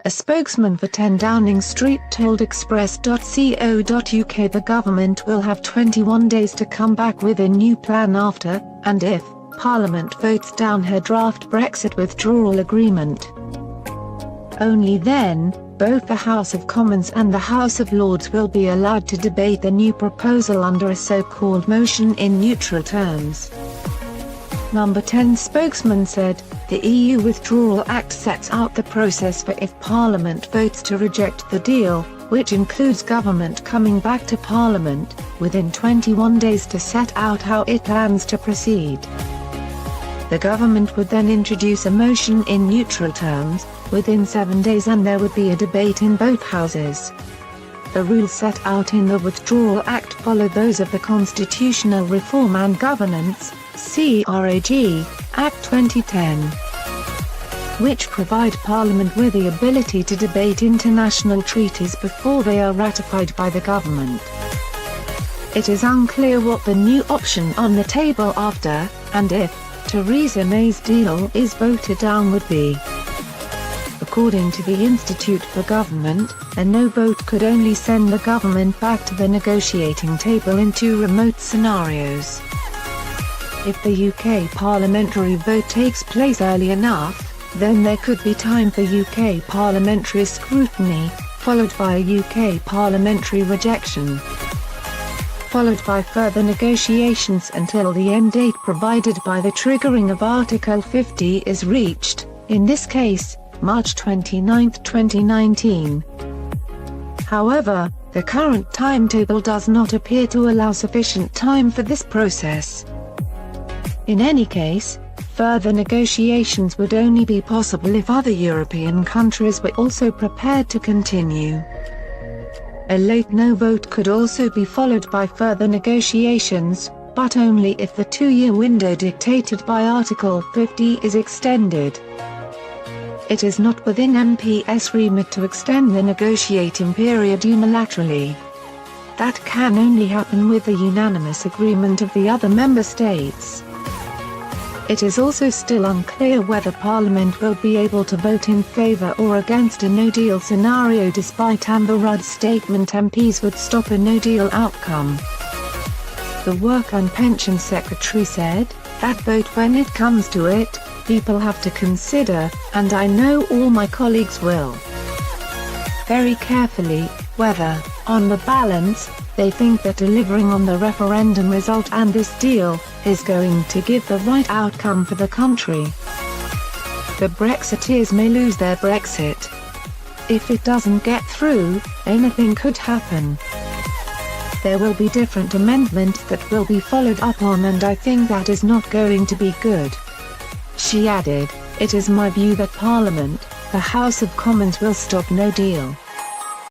A spokesman for 10 Downing Street told Express.co.uk the government will have 21 days to come back with a new plan after, and if, Parliament votes down her draft Brexit withdrawal agreement. Only then, both the House of Commons and the House of Lords will be allowed to debate the new proposal under a so-called motion in neutral terms. Number 10 spokesman said, the EU Withdrawal Act sets out the process for if Parliament votes to reject the deal, which includes government coming back to Parliament, within 21 days to set out how it plans to proceed. The government would then introduce a motion in neutral terms, within 7 days, and there would be a debate in both houses. The rules set out in the Withdrawal Act follow those of the Constitutional Reform and Governance (CRAG) Act 2010, which provide Parliament with the ability to debate international treaties before they are ratified by the government. It is unclear what the new option on the table after, and if, Theresa May's deal is voted down would be. According to the Institute for Government, a no vote could only send the government back to the negotiating table in 2 remote scenarios. If the UK parliamentary vote takes place early enough, then there could be time for UK parliamentary scrutiny, followed by a UK parliamentary rejection, followed by further negotiations until the end date provided by the triggering of Article 50 is reached, in this case, March 29, 2019. However, the current timetable does not appear to allow sufficient time for this process. In any case, further negotiations would only be possible if other European countries were also prepared to continue. A late no vote could also be followed by further negotiations, but only if the 2-year window dictated by Article 50 is extended. It is not within MPS' remit to extend the negotiating period unilaterally. That can only happen with the unanimous agreement of the other member states. It is also still unclear whether Parliament will be able to vote in favour or against a no-deal scenario, despite Amber Rudd's statement MPs would stop a no-deal outcome. The Work and Pension Secretary said, "That vote, when it comes to it, people have to consider, and I know all my colleagues will, very carefully, whether, on the balance, they think that delivering on the referendum result and this deal is going to give the right outcome for the country. The Brexiteers may lose their Brexit. If it doesn't get through, anything could happen. There will be different amendments that will be followed up on, and I think that is not going to be good." She added, "It is my view that Parliament, the House of Commons, will stop no deal.